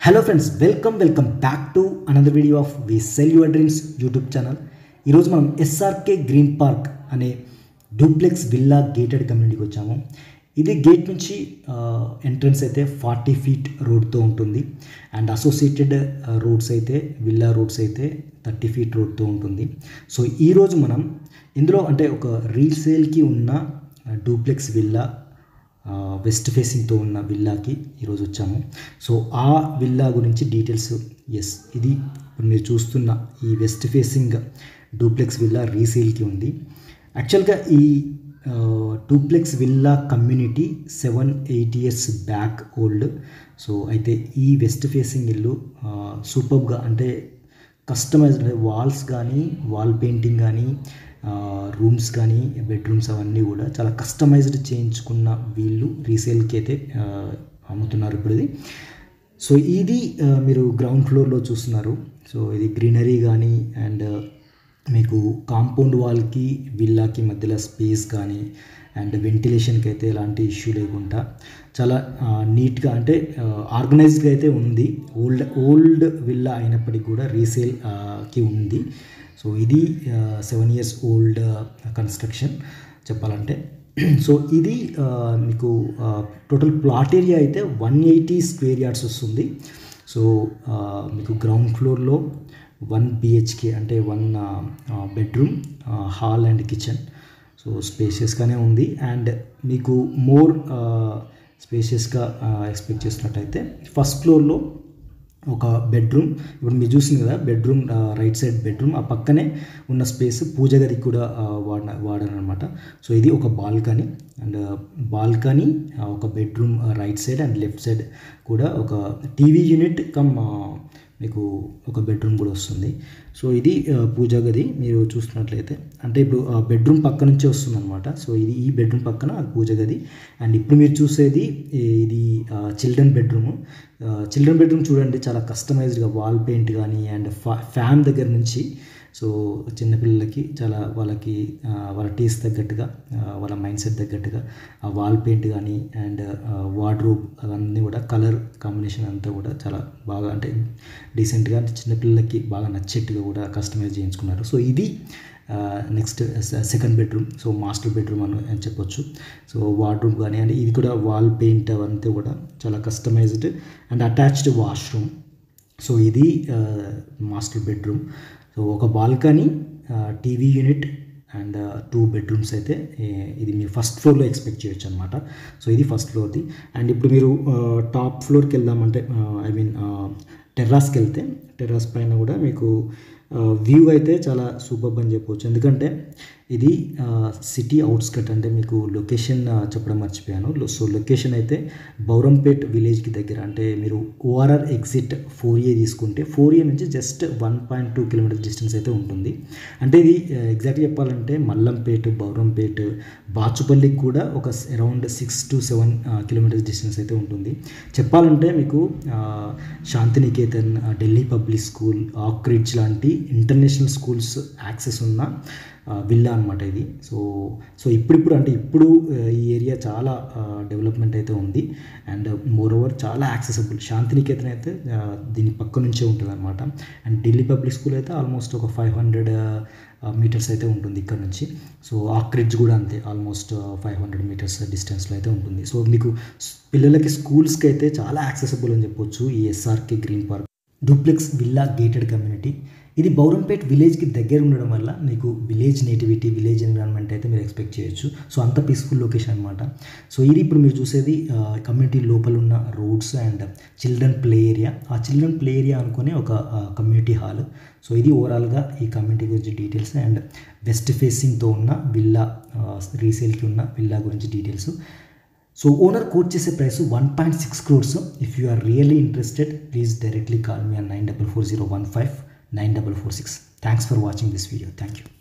Hello friends, welcome back to another video of we sell your dreams YouTube channel. ఈరోజు మనం SRK green park అనే duplex villa gated కమ్యూనిటీకి వచ్చాము. ఇది gate నుంచి ఎంట్రన్స్ అయితే 40 ఫీట్ రోడ్తో ఉంటుంది అండ్ అసోసియేటెడ్ రోడ్స్ అయితే విల్లా రోడ్స్ అయితే 30 ఫీట్ రోడ్తో ఉంటుంది. సో ఈరోజు మనం ఇందులో అంటే ఒక రీసేల్కి ఉన్న డూప్లెక్స్ విల్లా వెస్ట్ ఫేసింగ్తో ఉన్న విల్లాకి ఈరోజు వచ్చాము. సో ఆ విల్లా గురించి డీటెయిల్స్ ఇది ఇప్పుడు మీరు చూస్తున్న ఈ వెస్ట్ ఫేసింగ్ డూప్లెక్స్ విల్లా రీసేల్కి ఉంది. యాక్చువల్గా ఈ duplex villa community 7-8 years back old. So అయితే ఈ వెస్ట్ ఫేసింగ్ ఇల్లు సూపర్గా అంటే కస్టమైజ్డ్ వాల్స్ కానీ వాల్ పెయింటింగ్ కానీ రూమ్స్ కానీ బెడ్రూమ్స్ అవన్నీ కూడా చాలా కస్టమైజ్డ్ చేయించుకున్న వీళ్ళు రీసేల్కి అయితే అమ్ముతున్నారు ఇప్పుడు ఇది. సో ఇది మీరు గ్రౌండ్ ఫ్లోర్లో చూస్తున్నారు. సో ఇది గ్రీనరీ కానీ అండ్ మీకు కాంపౌండ్ వాల్కి విల్లాకి మధ్యలో స్పేస్ కానీ అండ్ వెంటిలేషన్కి అయితే ఎలాంటి ఇష్యూ లేకుండా చాలా నీట్గా అంటే ఆర్గనైజ్డ్గా అయితే ఉంది. ఓల్డ్ విల్లా అయినప్పటికీ కూడా రీసేల్కి ఉంది. సో ఇది 7 ఇయర్స్ ఓల్డ్ కన్స్ట్రక్షన్ చెప్పాలంటే. సో ఇది మీకు టోటల్ ప్లాట్ ఏరియా అయితే 180 స్క్వేర్ యార్డ్స్ వస్తుంది. సో మీకు గ్రౌండ్ ఫ్లోర్లో 1 BHK అంటే 1 bedroom, hall and kitchen. So స్పేషియస్గానే ఉంది అండ్ మీకు మోర్ స్పేషియస్గా ఎక్స్పెక్ట్ చేసినట్టయితే ఫస్ట్ ఫ్లోర్లో ఒక బెడ్రూమ్, ఇప్పుడు మీరు చూసింది కదా బెడ్రూమ్, రైట్ సైడ్ బెడ్రూమ్, ఆ పక్కనే ఉన్న స్పేస్ పూజ గదికి కూడా వాడారనమాట. సో ఇది ఒక బాల్కనీ అండ్ బాల్కనీ, ఒక bedroom right side and left side కూడా ఒక టీవీ యూనిట్ కమ్ మీకు ఒక బెడ్రూమ్ కూడా వస్తుంది. సో ఇది పూజా గది మీరు చూస్తున్నట్లయితే అంటే ఇప్పుడు బెడ్రూమ్ పక్క నుంచే వస్తుంది అనమాట. సో ఇది ఈ బెడ్రూమ్ పక్కన పూజ గది అండ్ ఇప్పుడు మీరు చూసేది ఇది చిల్డ్రన్ బెడ్రూమ్. చిల్డ్రన్ బెడ్రూమ్ చూడండి, చాలా కస్టమైజ్డ్గా వాల్ పెయింట్ కానీ అండ్ ఫ్యాన్ దగ్గర నుంచి సో చిన్నపిల్లలకి చాలా వాళ్ళ టేస్ట్ తగ్గట్టుగా వాళ్ళ మైండ్ సెట్ తగ్గట్టుగా ఆ వాల్ పెయింట్ కానీ అండ్ వార్డ్రోబ్ అవన్నీ కూడా కలర్ కాంబినేషన్ అంతా కూడా చాలా బాగా అంటే డీసెంట్గా అంటే చిన్నపిల్లలకి బాగా నచ్చేట్టుగా కూడా కస్టమైజ్ చేయించుకున్నారు. సో ఇది next second bedroom, so master bedroom అని చెప్పొచ్చు. సో వార్డ్రోబ్ కానీ అంటే ఇది కూడా వాల్ పెయింట్ అవంతా కూడా చాలా customised and attached washroom. So ఇది మాస్టర్ బెడ్రూమ్. సో ఒక balcony, TV unit and 2 bedrooms అయితే ఇది మీరు ఫస్ట్ ఫ్లోర్లో ఎక్స్పెక్ట్ చేయొచ్చు అనమాట. సో ఇది ఫస్ట్ ఫ్లోర్ది. అండ్ ఇప్పుడు మీరు టాప్ ఫ్లోర్కి వెళ్దామంటే టెర్రాస్కి వెళ్తే టెర్రాస్ పైన కూడా మీకు వ్యూ అయితే చాలా సూపర్బ్ అని చెప్పవచ్చు. ఎందుకంటే ఇది సిటీ అవుట్స్కట్ అంటే మీకు లొకేషన్ చెప్పడం మర్చిపోయాను. సో లొకేషన్ అయితే బౌరంపేట్ విలేజ్కి దగ్గర అంటే మీరు ORR ఎగ్జిట్ 4A తీసుకుంటే 4A నుంచి జస్ట్ 1.2 కిలోమీటర్ డిస్టెన్స్ అయితే ఉంటుంది. అంటే ఇది ఎగ్జాక్ట్గా చెప్పాలంటే మల్లంపేట్, బౌరంపేట్, బాచుపల్లికి కూడా ఒక అరౌండ్ 6 to 7 కిలోమీటర్స్ డిస్టెన్స్ అయితే ఉంటుంది. చెప్పాలంటే మీకు శాంతినికేతన్, ఢిల్లీ పబ్లిక్ స్కూల్, ఆక్రిడ్జ్ లాంటి ఇంటర్నేషనల్ స్కూల్స్ యాక్సెస్ ఉన్న విల్లా అనమాట ఇది. సో ఇప్పుడు ఈ ఏరియా చాలా డెవలప్మెంట్ అయితే ఉంది అండ్ మోర్ ఓవర్ చాలా యాక్సెసిబుల్. శాంతినికేతన్ అయితే దీని పక్క నుంచే ఉంటుంది అనమాట అండ్ ఢిల్లీ పబ్లిక్ స్కూల్ అయితే ఆల్మోస్ట్ ఒక 500 మీటర్స్ అయితే ఉంటుంది ఇక్కడ నుంచి. సో ఆక్రిడ్జ్ కూడా అంతే, ఆల్మోస్ట్ 500 మీటర్స్ డిస్టెన్స్లో అయితే ఉంటుంది. సో మీకు పిల్లలకి స్కూల్స్కి అయితే చాలా యాక్సెసిబుల్ అని చెప్పొచ్చు ఈ SRK green park duplex villa gated community. ఇది బౌరంపేట్ విలేజ్కి దగ్గర ఉండడం వల్ల మీకు విలేజ్ నేటివిటీ, విలేజ్ ఎన్విరాన్మెంట్ అయితే మీరు ఎక్స్పెక్ట్ చేయొచ్చు. సో అంత పీస్ఫుల్ లొకేషన్ అనమాట. సో ఇది ఇప్పుడు మీరు చూసేది కమ్యూనిటీ లోపల ఉన్న roads and children play area. ఆ చిల్డ్రన్ ప్లే ఏరియా అనుకునే ఒక కమ్యూనిటీ హాల్. సో ఇది ఓవరాల్గా ఈ కమ్యూనిటీ గురించి డీటెయిల్స్ అండ్ వెస్ట్ ఫేసింగ్తో ఉన్న విల్లా, రీసేల్కి ఉన్న విల్లా గురించి డీటెయిల్స్. సో ఓనర్ కోట్ చేసే price 1.6 crores. If you are really interested please directly call me on 944015 9446. Thanks for watching this video. Thank you.